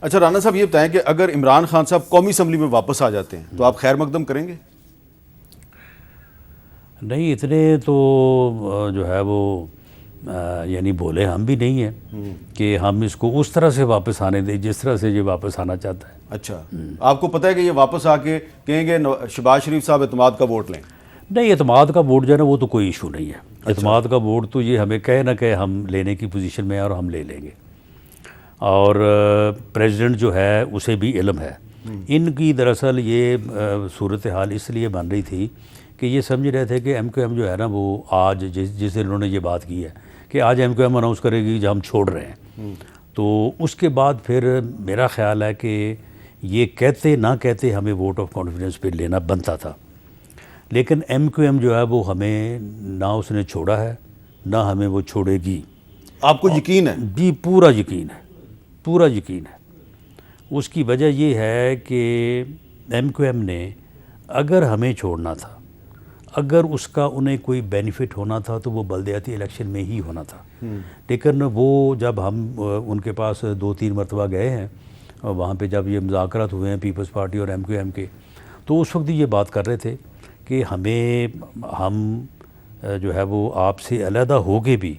अच्छा राना साहब, ये बताएं कि अगर इमरान खान साहब कौमी असम्बली में वापस आ जाते हैं तो आप खैर मकदम करेंगे? नहीं, इतने तो जो है वो यानी बोले हम भी नहीं हैं कि हम इसको उस तरह से वापस आने दें जिस तरह से ये वापस आना चाहता है। अच्छा, आपको पता है कि ये वापस आके कहेंगे शहबाज शरीफ साहब एतमाद का वोट लें? नहीं, एतमाद का वोट जो है ना वो तो कोई इशू नहीं है। एतमाद का वोट तो ये हमें कहे ना कहे हम लेने की पोजीशन में है और हम ले लेंगे। और प्रेसिडेंट जो है उसे भी इल्म है। इनकी दरअसल ये सूरत हाल इसलिए बन रही थी कि ये समझ रहे थे कि MQM जो है ना वो आज जिस दिन उन्होंने ये बात की है कि आज MQM अनाउंस करेगी जब हम छोड़ रहे हैं, तो उसके बाद फिर मेरा ख्याल है कि ये कहते ना कहते हमें वोट ऑफ कॉन्फिडेंस पे लेना बनता था। लेकिन MQM जो है वो हमें ना उसने छोड़ा है ना हमें वो छोड़ेगी। आपको यकीन है? जी, पूरा यकीन है, पूरा यकीन है। उसकी वजह ये है कि MQM ने अगर हमें छोड़ना था, अगर उसका उन्हें कोई बेनिफिट होना था तो वो बल्दियाती इलेक्शन में ही होना था। लेकिन वो जब हम उनके पास 2-3 मरतबा गए हैं और वहाँ पे जब ये मुज़ाकरात हुए हैं पीपल्स पार्टी और MQM के, तो उस वक्त ये बात कर रहे थे कि हम जो है वो आपसे अलहदा होके भी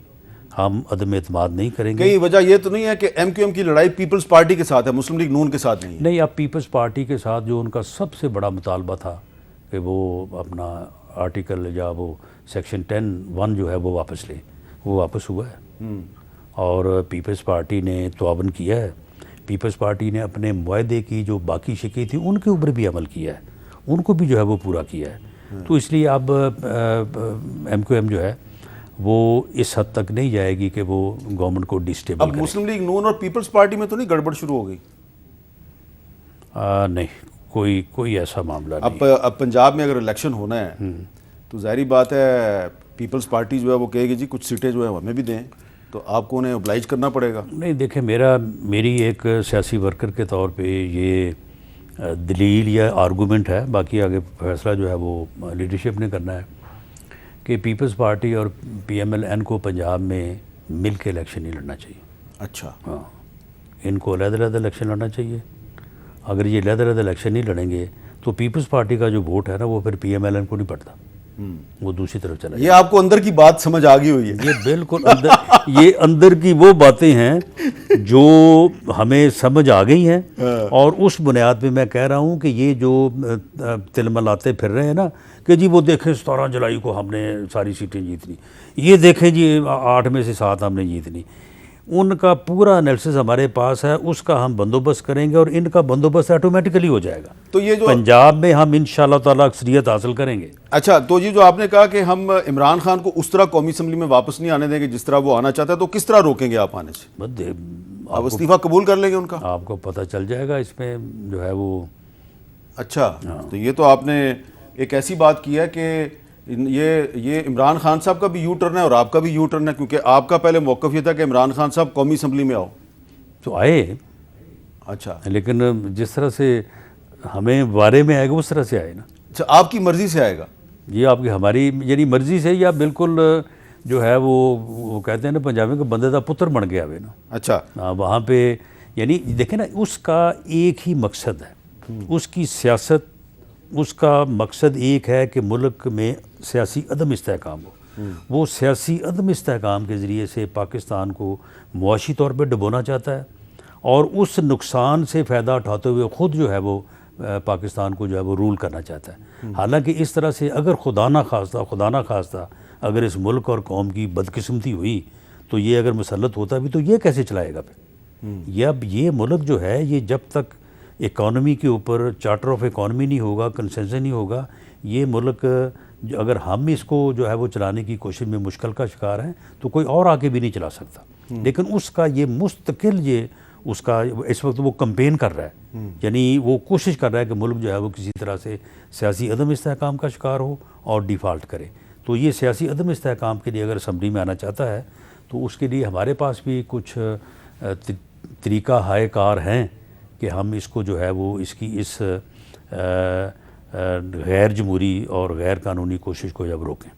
हम अदम एतमाद नहीं करेंगे। कई वजह ये तो नहीं है कि MQM की लड़ाई पीपल्स पार्टी के साथ है, मुस्लिम लीग नून के साथ नहीं है? नहीं, अब पीपल्स पार्टी के साथ जो उनका सबसे बड़ा मुतालबा था कि वो अपना आर्टिकल या वो सेक्शन 10(1) जो है वो वापस ले, वो वापस हुआ है। और पीपल्स पार्टी ने तवाबन किया है। पीपल्स पार्टी ने अपने मुआहदे की जो बाकी शिकें थी उनके ऊपर भी अमल किया है, उनको भी जो है वो पूरा किया है। तो इसलिए अब MQM जो है वो इस हद तक नहीं जाएगी कि वो गवर्नमेंट को डिस्टेबल अब मुस्लिम लीग नून और पीपल्स पार्टी में तो नहीं गड़बड़ शुरू हो गई? नहीं, कोई ऐसा मामला नहीं। अब पंजाब में अगर इलेक्शन होना है तो जाहिर बात है पीपल्स पार्टी जो है वो कहेगी जी कुछ सीटें जो है हमें भी दें, तो आपको उन्हें ओब्लाइज करना पड़ेगा। नहीं, देखें, मेरी एक सियासी वर्कर के तौर पे ये दलील या आर्गूमेंट है, बाकी आगे फैसला जो है वो लीडरशिप ने करना है कि पीपल्स पार्टी और PMLN को पंजाब में मिल के इलेक्शन नहीं लड़ना चाहिए। अच्छा, हाँ, इनको अलग-अलग इलेक्शन लड़ना चाहिए। अगर ये अलग-अलग इलेक्शन नहीं लड़ेंगे तो पीपल्स पार्टी का जो वोट है ना वो फिर PMLN को नहीं पड़ता, वो दूसरी तरफ चला। ये आपको अंदर की बात समझ आ गई हुई है? ये बिल्कुल ये अंदर की वो बातें हैं जो हमें समझ आ गई हैं। और उस बुनियाद पे मैं कह रहा हूँ कि ये जो तिलमलाते फिर रहे हैं ना कि जी वो देखें 17 जुलाई को हमने सारी सीटें जीतनी, ये देखें जी 8 में से 7 हमने जीतनी, उनका पूरा एनालिसिस हमारे पास है, उसका हम बंदोबस्त करेंगे और इनका बंदोबस्त ऑटोमेटिकली हो जाएगा। तो ये जो पंजाब में हम इंशाअल्लाह ताला अक्सरियत हासिल करेंगे। अच्छा, तो ये जो आपने कहा कि हम इमरान खान को उस तरह कौमी असम्बली में वापस नहीं आने देंगे जिस तरह वो आना चाहता है, तो किस तरह रोकेंगे आप आने से? आप इस्तीफा कबूल कर लेंगे उनका? आपको पता चल जाएगा इसमें जो है वो। अच्छा, तो ये तो आपने एक ऐसी बात की है कि ये इमरान खान साहब का भी यू टर्न है और आपका भी यू टर्न है, क्योंकि आपका पहले मौक़िफ़ ये था कि इमरान खान साहब कौमी असम्बली में आओ, तो आए। अच्छा, लेकिन जिस तरह से हमें बारे में आएगा उस तरह से आए ना। अच्छा, आपकी मर्ज़ी से आएगा? ये आपकी हमारी यानी मर्ज़ी से या बिल्कुल जो है वो कहते हैं ना पंजाबी का बंदे का पुत्र बन गया वे ना। अच्छा, वहाँ पे यानी देखें ना, उसका एक ही मकसद है, उसकी सियासत, उसका मकसद एक है कि मुल्क में सियासी अदम इस्तेहकाम हो। वो सियासी अदम इस्तेहकाम के ज़रिए से पाकिस्तान को मुआशी तौर पर डुबोना चाहता है और उस नुकसान से फ़ायदा उठाते हुए ख़ुद जो है वो पाकिस्तान को जो है वो रूल करना चाहता है। हालांकि इस तरह से अगर खुदा ना खास्ता अगर इस मुल्क और कौम की बदकिस्मती हुई तो ये अगर मुसल्लत होता भी तो ये कैसे चलाएगा फिर? ये अब ये मुल्क जो है ये जब तक इकॉनमी के ऊपर चार्टर ऑफ इकॉनमी नहीं होगा, कंसेंसस नहीं होगा, ये मुल्क अगर हम इसको जो है वो चलाने की कोशिश में मुश्किल का शिकार हैं तो कोई और आगे भी नहीं चला सकता। लेकिन उसका ये मुस्तकिल ये उसका इस वक्त वो कंपेन कर रहा है, यानी वो कोशिश कर रहा है कि मुल्क जो है वो किसी तरह से सियासी अदम इस्तेहकाम का शिकार हो और डिफ़ाल्ट करे। तो ये सियासी अदम इस्तेहकाम के लिए अगर असम्बली में आना चाहता है तो उसके लिए हमारे पास भी कुछ तरीका हाय कार हैं कि हम इसको जो है वो इसकी इस गैर जमहूरी और गैर कानूनी कोशिश को जब रोकें।